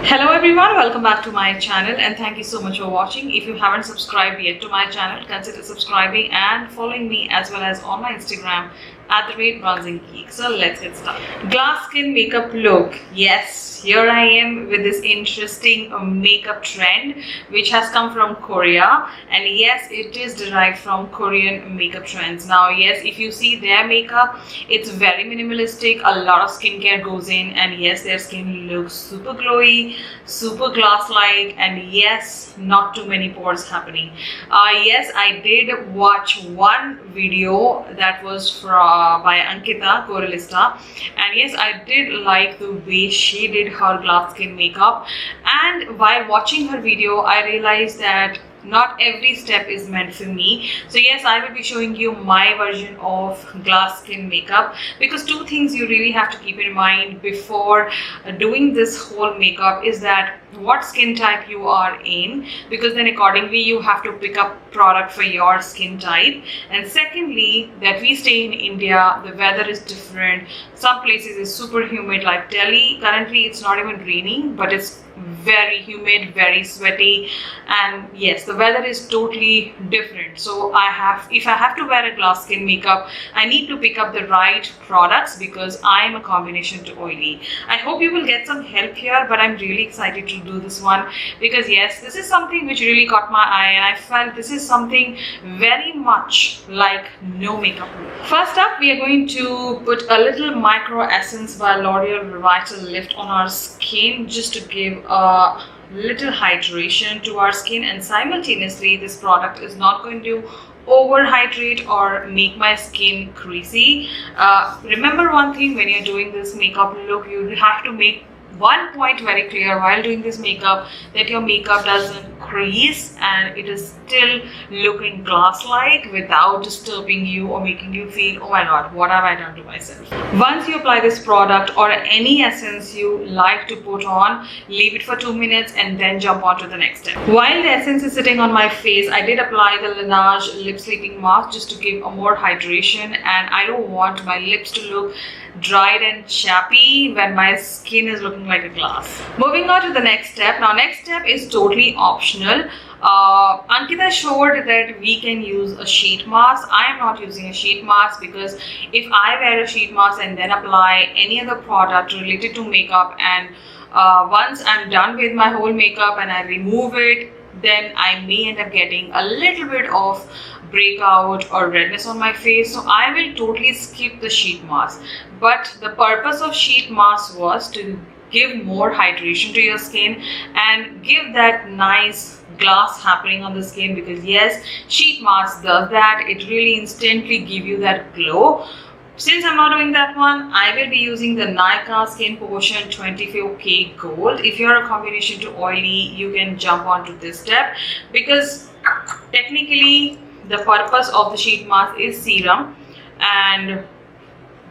Hello everyone, welcome back to my channel and thank you so much for watching. If you haven't subscribed yet to my channel, consider subscribing and following me as well as on my Instagram @BronzingGeek. So let's get started. Glass skin makeup look. Yes, here I am with this interesting makeup trend which has come from Korea, and yes, it is derived from Korean makeup trends. Now yes, if you see their makeup, it's very minimalistic, a lot of skincare goes in, and yes, their skin looks super glowy, super glass-like, and yes, not too many pores happening. Yes, I did watch one video that was by Ankita Coralista, and yes, I did like the way she did her glass skin makeup. And while watching her video, I realized that not every step is meant for me. So yes, I will be showing you my version of glass skin makeup, because two things you really have to keep in mind before doing this whole makeup is that what skin type you are in, because then accordingly you have to pick up product for your skin type. And secondly, that we stay in India, the weather is different. Some places is super humid, like Delhi. Currently it's not even raining, but it's very humid, very sweaty, and yes, the weather is totally different. So if I have to wear a glass skin makeup, I need to pick up the right products because I am a combination to oily. I hope you will get some help here, but I'm really excited to do this one because yes, this is something which really caught my eye, and I felt this is something very much like no makeup look. First up, we are going to put a little Micro Essence by L'Oreal Revital Lift on our skin, just to give a little hydration to our skin, and simultaneously this product is not going to over hydrate or make my skin greasy. Remember one thing, when you're doing this makeup look, you have to make one point very clear while doing this makeup, that your makeup doesn't crease and it is still looking glass-like without disturbing you or making you feel, oh my god, what have I done to myself. Once you apply this product or any essence you like to put on, leave it for 2 minutes and then jump on to the next step. While the essence is sitting on my face, I did apply the Laneige lip sleeping mask just to give a more hydration, and I don't want my lips to look dried and chappy when my skin is looking like a glass. Moving on to the next step. Now next step is totally optional. Ankita showed that we can use a sheet mask. I am not using a sheet mask because if I wear a sheet mask and then apply any other product related to makeup, and once I'm done with my whole makeup and I remove it, then I may end up getting a little bit of breakout or redness on my face. So I will totally skip the sheet mask. But the purpose of sheet mask was to give more hydration to your skin and give that nice glass happening on the skin, because yes, sheet mask does that. It really instantly give you that glow. Since I'm not doing that one, I will be using the Nykaa Skin Potion 24K Gold. If you're a combination to oily, you can jump onto this step, because technically the purpose of the sheet mask is serum, and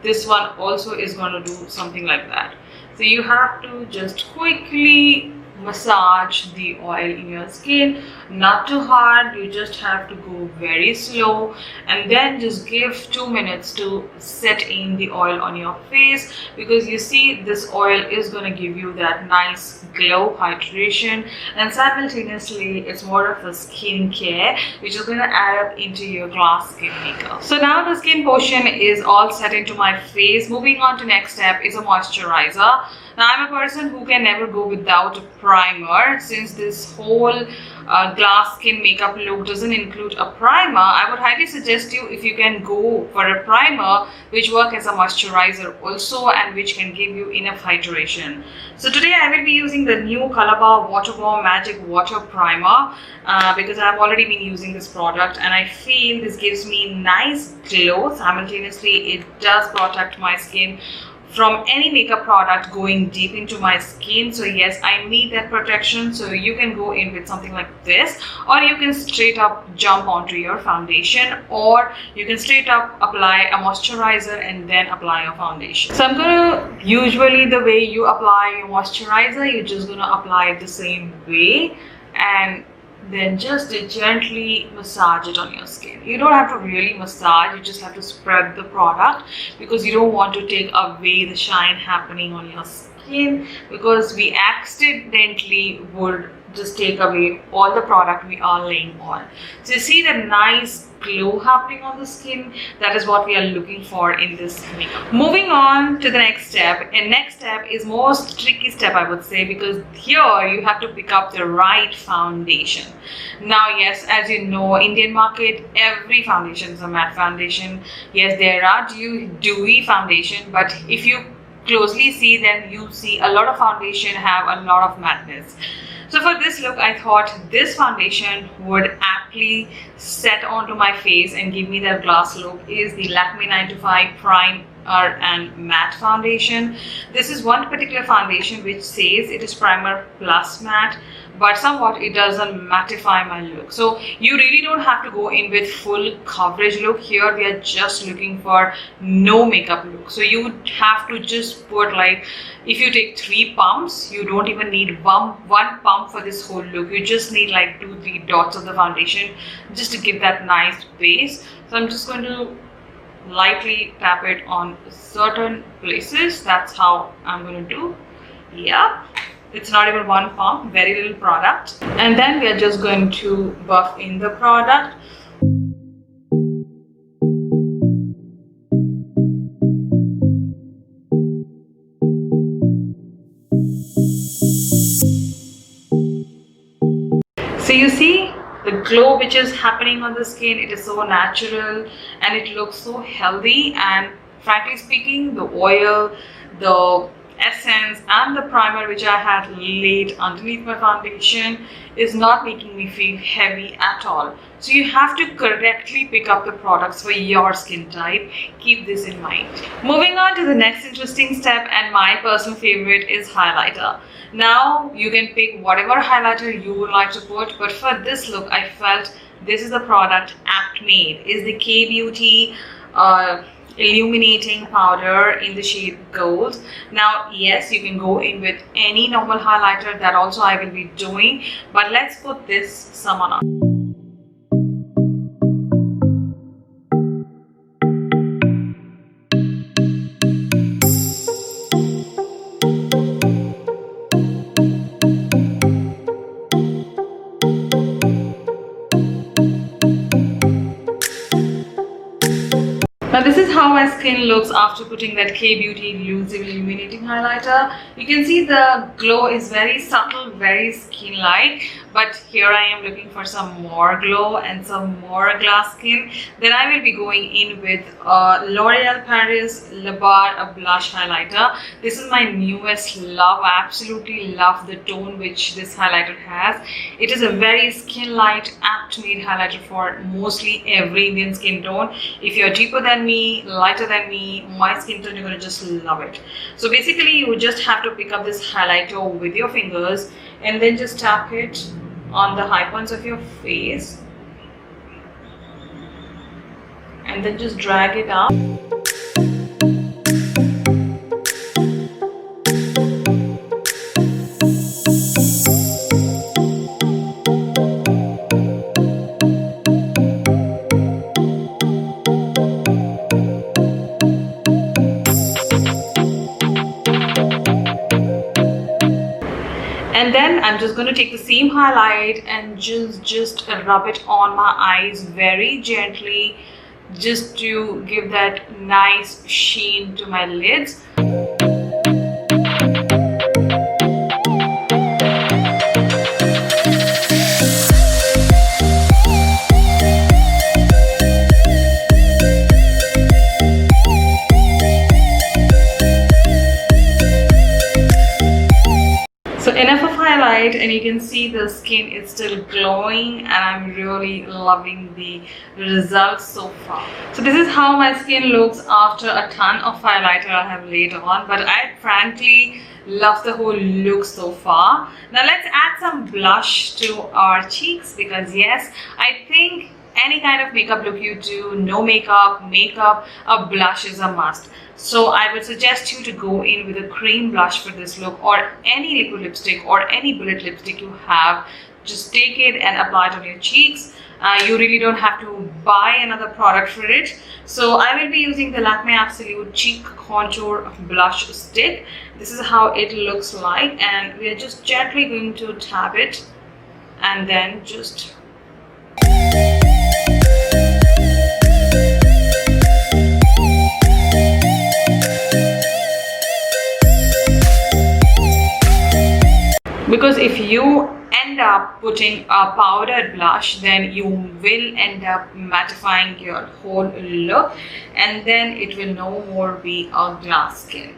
this one also is going to do something like that. So you have to just quickly massage the oil in your skin, not too hard. You just have to go very slow, and then just give 2 minutes to set in the oil on your face, because you see this oil is going to give you that nice glow, hydration, and simultaneously it's more of a skin care which is going to add up into your glass skin makeup. So now the skin potion is all set into my face. Moving on to next step is a moisturizer. Now I'm a person who can never go without a primer. Since this whole glass skin makeup look doesn't include a primer, I would highly suggest you, if you can go for a primer which works as a moisturizer also and which can give you enough hydration. So today I will be using the new Colorbar Water Bomb Magic Water Primer because I've already been using this product and I feel this gives me nice glow. Simultaneously it does protect my skin from any makeup product going deep into my skin. So yes, I need that protection. So you can go in with something like this, or you can straight up jump onto your foundation, or you can straight up apply a moisturizer and then apply your foundation. So I'm gonna, usually the way you apply your moisturizer, you're just gonna apply it the same way and then just gently massage it on your skin. You don't have to really massage, you just have to spread the product because you don't want to take away the shine happening on your skin. skin, because we accidentally would just take away all the product we are laying on. So you see the nice glow happening on the skin. That is what we are looking for in this makeup. Moving on to the next step, and next step is most tricky step, I would say, because here you have to pick up the right foundation. Now yes, as you know, Indian market, every foundation is a matte foundation. Yes, there are dewy foundation, but if you closely see, then you see a lot of foundation have a lot of mattness. So for this look, I thought this foundation would aptly set onto my face and give me that glass look is the Lakme 925 Prime and Matte Foundation. This is one particular foundation which says it is primer plus matte, but somewhat it doesn't mattify my look. So you really don't have to go in with full coverage look. Here we are just looking for no makeup look. So you would have to just put, like, if you take 3 pumps, you don't even need one pump for this whole look. You just need like 2-3 dots of the foundation just to give that nice base. So I'm just going to lightly tap it on certain places. That's how I'm going to do. Yeah, it's not even 1 pump, very little product. And then we are just going to buff in the product. So you see the glow which is happening on the skin. It is so natural and it looks so healthy, and frankly speaking, the oil, the essence and the primer which I had laid underneath my foundation is not making me feel heavy at all. So you have to correctly pick up the products for your skin type. Keep this in mind. Moving on to the next interesting step, and my personal favorite, is highlighter. Now you can pick whatever highlighter you would like to put, but for this look I felt this is the product apt made. Is the K Beauty illuminating powder in the shade Gold. Now yes, you can go in with any normal highlighter, that also I will be doing, but let's put this some on. Now this is how my skin looks after putting that K Beauty Elusive Illuminating Highlighter. You can see the glow is very subtle, very skin-like, but here I am looking for some more glow and some more glass skin. Then I will be going in with L'Oreal Paris Le Bar, a blush highlighter. This is my newest love. I absolutely love the tone which this highlighter has. It is a very skin-light, apt-made highlighter for mostly every Indian skin tone. If you're deeper than me, lighter than me, my skin tone, you're going to just love it. So basically you just have to pick up this highlighter with your fingers and then just tap it on the high points of your face and then just drag it up. And then I'm just going to take the same highlight and just rub it on my eyes very gently, just to give that nice sheen to my lids. So enough of highlight, and you can see the skin is still glowing, and I'm really loving the results so far. So this is how my skin looks after a ton of highlighter I have laid on, but I frankly love the whole look so far. Now let's add some blush to our cheeks, because yes, I think any kind of makeup look you do, no makeup, a blush is a must. So I would suggest you to go in with a cream blush for this look, or any liquid lipstick or any bullet lipstick you have. just take it and apply it on your cheeks. You really don't have to buy another product for it. So I will be using the Lakme Absolute Cheek Contour Blush Stick. This is how it looks like, and we are just gently going to tap it and then just because if you end up putting a powdered blush, then you will end up mattifying your whole look, and then it will no more be a glass skin.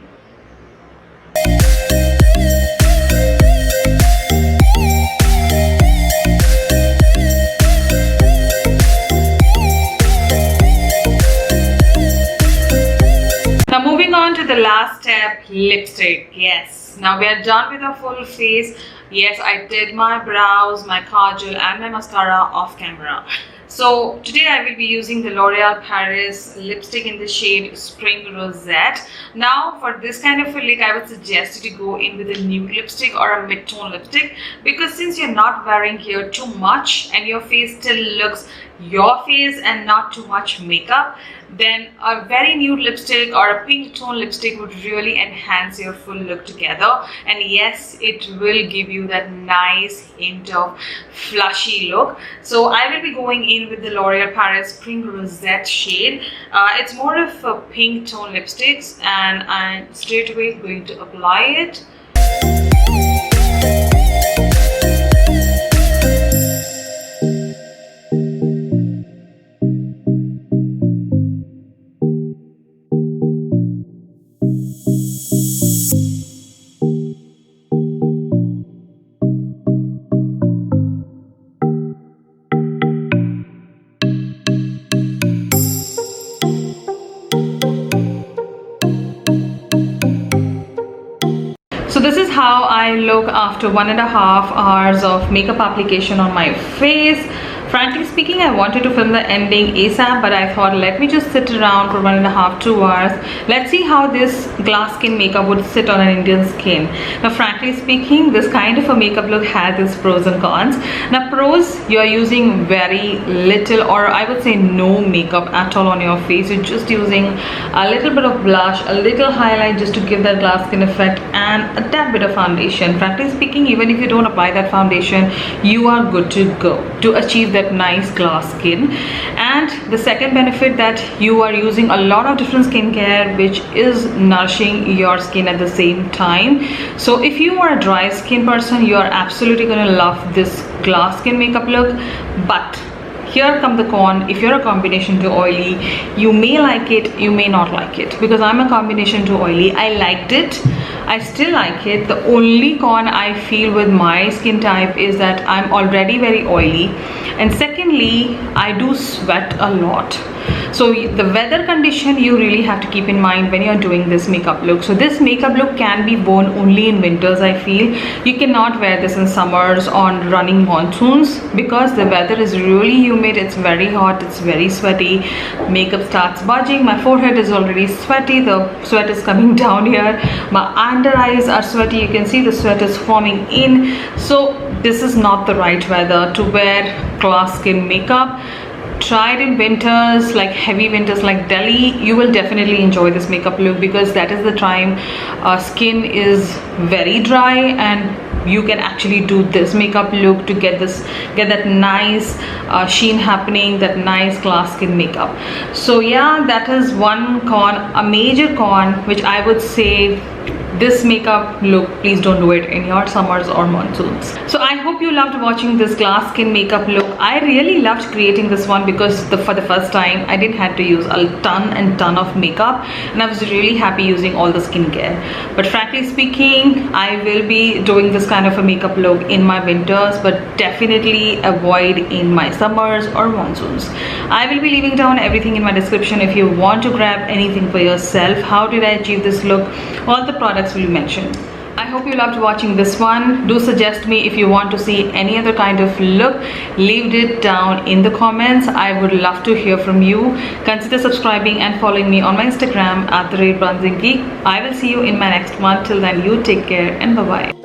Now moving on to the last step, lipstick. Yes. Now we are done with our full face. Yes, I did my brows, my kajal and my mascara off camera. So today I will be using the L'Oreal Paris lipstick in the shade Spring Rosette. Now for this kind of a look, I would suggest you to go in with a nude lipstick or a mid-tone lipstick, because since you're not wearing here too much and your face still looks your face and not too much makeup, then a very nude lipstick or a pink tone lipstick would really enhance your full look together. And yes, it will give you that nice hint of flushy look. So I will be going in with the L'Oreal Paris Spring Rosette shade. It's more of a pink tone lipsticks, and I'm straight away going to apply it. So this is how I look after 1.5 hours of makeup application on my face. Frankly speaking, I wanted to film the ending ASAP, but I thought let me just sit around for 1.5-2 hours. Let's see how this glass skin makeup would sit on an Indian skin. Now frankly speaking, this kind of a makeup look has its pros and cons. Now pros, you are using very little, or I would say no makeup at all on your face. You're just using a little bit of blush, a little highlight just to give that glass skin effect, and a tad bit of foundation. Frankly speaking, even if you don't apply that foundation, you are good to go to achieve that nice glass skin. And the second benefit, that you are using a lot of different skincare which is nourishing your skin at the same time. So if you are a dry skin person, you are absolutely gonna love this glass skin makeup look. But here come the con. If you're a combination too oily, you may like it, you may not like it, because I'm a combination too oily. I liked it, I still like it. The only con I feel with my skin type is that I'm already very oily, and secondly, I do sweat a lot. So the weather condition you really have to keep in mind when you're doing this makeup look. So this makeup look can be worn only in winters, I feel. You cannot wear this in summers on running monsoons, because the weather is really humid, it's very hot, it's very sweaty. Makeup starts budging, my forehead is already sweaty, the sweat is coming down here, my under eyes are sweaty, you can see the sweat is forming in. So this is not the right weather to wear glass skin makeup. Try it in winters, like heavy winters like Delhi. You will definitely enjoy this makeup look, because that is the time skin is very dry, and you can actually do this makeup look to get that nice sheen happening, that nice glass skin makeup. So yeah, that is one con, a major con, which I would say this makeup look, please don't do it in your summers or monsoons. So I hope you loved watching this glass skin makeup look. I really loved creating this one, because for the first time I didn't have to use a ton of makeup, and I was really happy using all the skincare. But frankly speaking, I will be doing this kind of a makeup look in my winters, but definitely avoid in my summers or monsoons. I will be leaving down everything in my description if you want to grab anything for yourself. How did I achieve this look? All the products will be mentioned. I hope you loved watching this one. Do suggest me if you want to see any other kind of look. Leave it down in the comments. I would love to hear from you. Consider subscribing and following me on my Instagram @bronzinggeek. I will see you in my next one. Till then, you take care and bye bye.